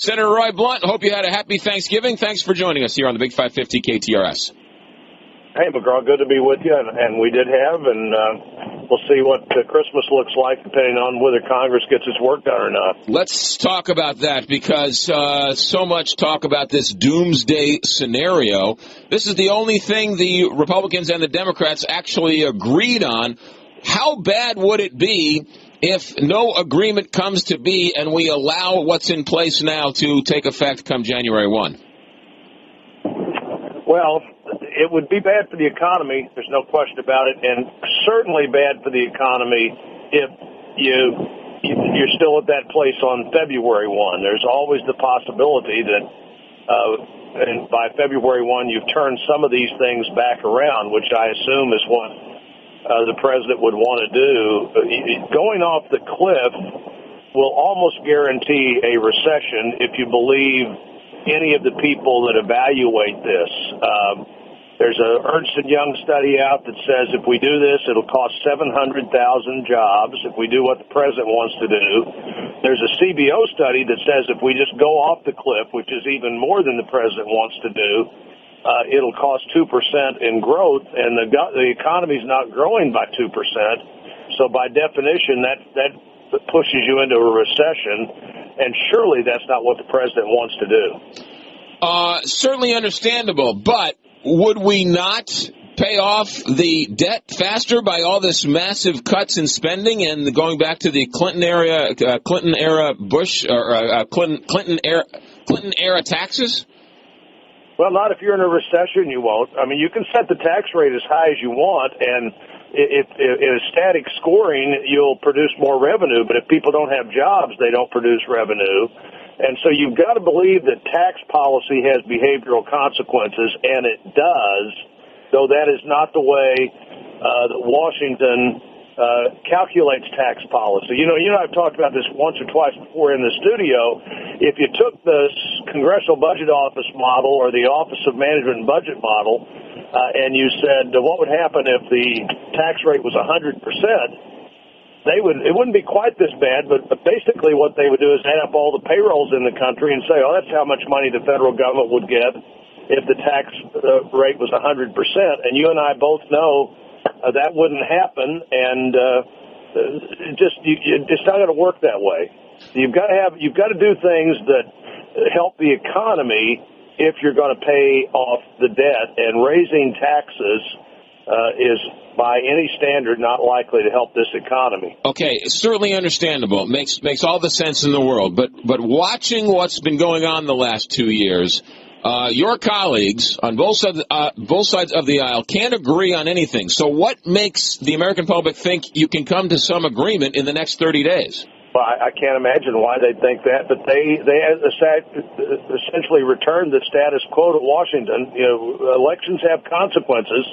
Senator Roy Blunt, hope you had a happy Thanksgiving. Thanks for joining us here on the Big 550 KTRS. Hey, McGraw, good to be with you, and we did have, and we'll see what Christmas looks like depending on whether Congress gets its work done or not. Let's talk about that because so much talk about this doomsday scenario. This is the only thing the Republicans and the Democrats actually agreed on. How bad would it be if no agreement comes to be and we allow what's in place now to take effect come January 1? Well, it would be bad for the economy. There's no question about it, and certainly bad for the economy if you're still at that place on February 1. There's always the possibility that and by February 1 you've turned some of these things back around, which I assume is what the president would want to do. Going off the cliff will almost guarantee a recession if you believe any of the people that evaluate this. There's a Ernst & Young study out that says if we do this, it'll cost 700,000 jobs if we do what the president wants to do. There's a CBO study that says if we just go off the cliff, which is even more than the president wants to do, it'll cost 2% in growth, and the economy's not growing by 2%. So by definition, that pushes you into a recession, and surely that's not what the president wants to do. Certainly understandable, but would we not pay off the debt faster by all this massive cuts in spending and going back to the Clinton era Bush or Clinton era taxes? Well, not if you're in a recession, you won't. I mean, you can set the tax rate as high as you want, and if in static scoring, you'll produce more revenue. But if people don't have jobs, they don't produce revenue. And so you've got to believe that tax policy has behavioral consequences, and it does, though that is not the way that Washington calculates tax policy. You know, I've talked about this once or twice before in the studio. If you took the Congressional Budget Office model or the Office of Management and Budget model, and you said, what would happen if the tax rate was 100%? It wouldn't be quite this bad, but basically what they would do is add up all the payrolls in the country and say, that's how much money the federal government would get if the tax rate was 100%. And you and I both know that wouldn't happen, and it's not going to work that way. You've got to do things that help the economy if you're going to pay off the debt, and raising taxes is, by any standard, not likely to help this economy. Okay, certainly understandable. Makes all the sense in the world. But watching what's been going on the last 2 years, your colleagues on both sides of the aisle can't agree on anything. So what makes the American public think you can come to some agreement in the next 30 days? Well, I can't imagine why they'd think that, but they essentially returned the status quo to Washington. Elections have consequences.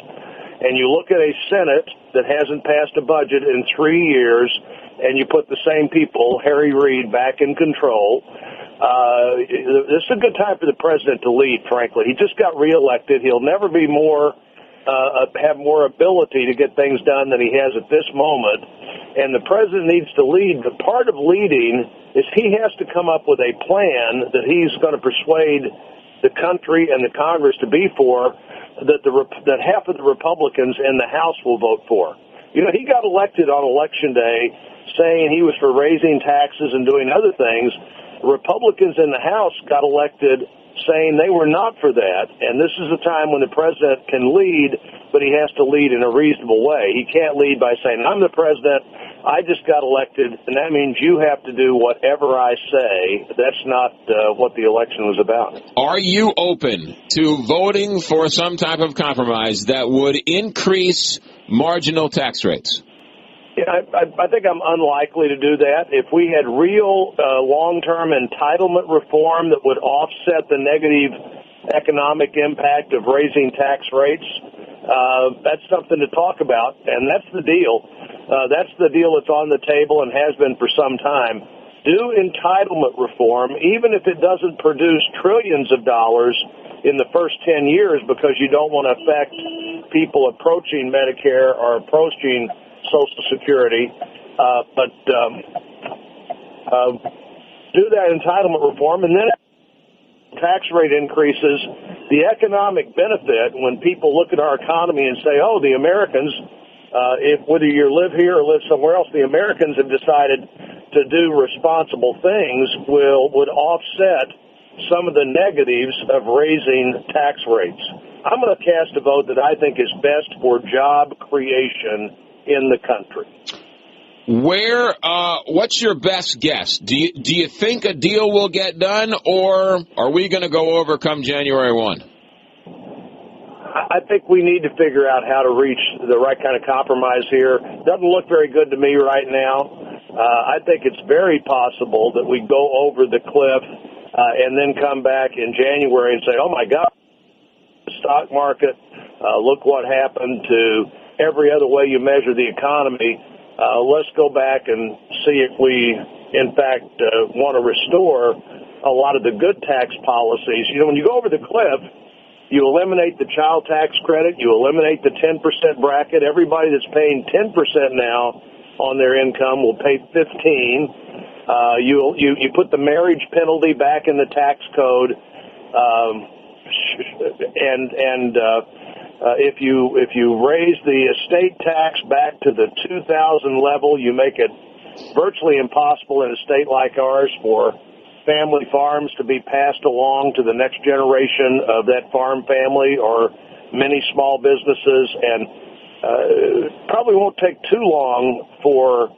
And you look at a Senate that hasn't passed a budget in 3 years, and you put the same people, Harry Reid, back in control. This is a good time for the president to lead, frankly. He just got reelected. He'll never be have more ability to get things done than he has at this moment. And the president needs to lead. But part of leading is he has to come up with a plan that he's going to persuade the country and the Congress to be for, that half of the Republicans in the House will vote for. He got elected on Election Day saying he was for raising taxes and doing other things. Republicans in the House got elected saying they were not for that, and this is a time when the president can lead, but he has to lead in a reasonable way. He can't lead by saying, I'm the president, I just got elected, and that means you have to do whatever I say. That's not what the election was about. Are you open to voting for some type of compromise that would increase marginal tax rates? Yeah, I think I'm unlikely to do that. If we had real long-term entitlement reform that would offset the negative economic impact of raising tax rates, that's something to talk about, and that's the deal. That's the deal that's on the table and has been for some time. Do entitlement reform, even if it doesn't produce trillions of dollars in the first 10 years, because you don't want to affect people approaching Medicare or approaching Social Security, but do that entitlement reform, and then tax rate increases, the economic benefit when people look at our economy and say, oh, the Americans, whether you live here or live somewhere else, the Americans have decided to do responsible things would offset some of the negatives of raising tax rates. I'm going to cast a vote that I think is best for job creation in the country. What's your best guess? Do you think a deal will get done, or are we going to go over come January 1? I think we need to figure out how to reach the right kind of compromise here. Doesn't look very good to me right now. I think it's very possible that we go over the cliff and then come back in January and say, oh, my God, the stock market, look what happened to every other way you measure the economy. Let's go back and see if we, in fact, want to restore a lot of the good tax policies. You know, when you go over the cliff, you eliminate the child tax credit, you eliminate the 10% bracket. Everybody that's paying 10% now on their income will pay 15%. You put the marriage penalty back in the tax code, if you raise the estate tax back to the 2000 level, you make it virtually impossible in a state like ours for family farms to be passed along to the next generation of that farm family or many small businesses. And probably won't take too long for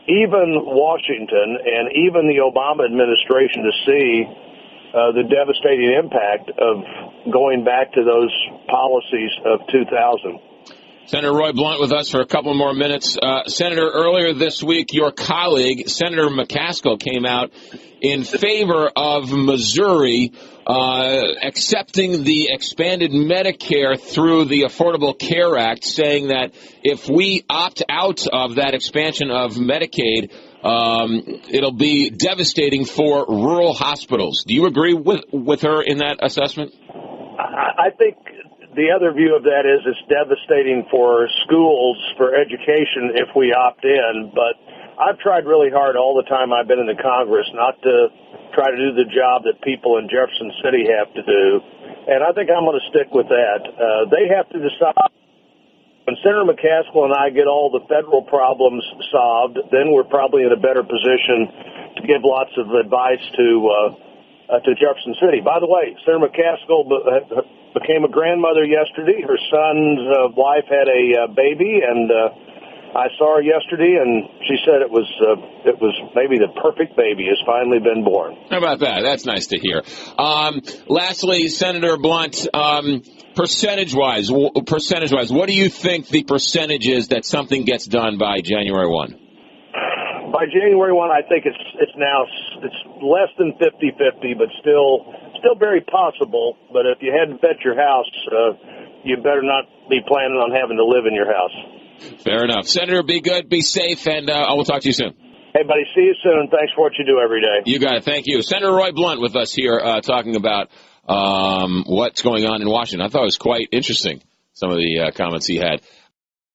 even Washington and even the Obama administration to see the devastating impact of going back to those policies of 2000. Senator Roy Blunt with us for a couple more minutes. Senator, earlier this week, your colleague, Senator McCaskill, came out in favor of Missouri accepting the expanded Medicare through the Affordable Care Act, saying that if we opt out of that expansion of Medicaid, it'll be devastating for rural hospitals. Do you agree with her in that assessment? I think the other view of that is it's devastating for schools, for education, if we opt in. But I've tried really hard all the time I've been in the Congress not to try to do the job that people in Jefferson City have to do. And I think I'm going to stick with that. They have to decide. When Senator McCaskill and I get all the federal problems solved, then we're probably in a better position to give lots of advice to Jefferson City. By the way, Senator McCaskill became a grandmother yesterday. Her son's wife had a baby, and I saw her yesterday, and she said it was maybe the perfect baby has finally been born. How about that? That's nice to hear. Lastly, Senator Blunt, percentage-wise, what do you think the percentage is that something gets done by January 1? By January 1, I think it's less than 50-50, but still very possible. But if you hadn't bet your house, you better not be planning on having to live in your house. Fair enough. Senator, be good, be safe, and I will talk to you soon. Hey, buddy, see you soon. Thanks for what you do every day. You got it. Thank you. Senator Roy Blunt with us here talking about what's going on in Washington. I thought it was quite interesting, some of the comments he had.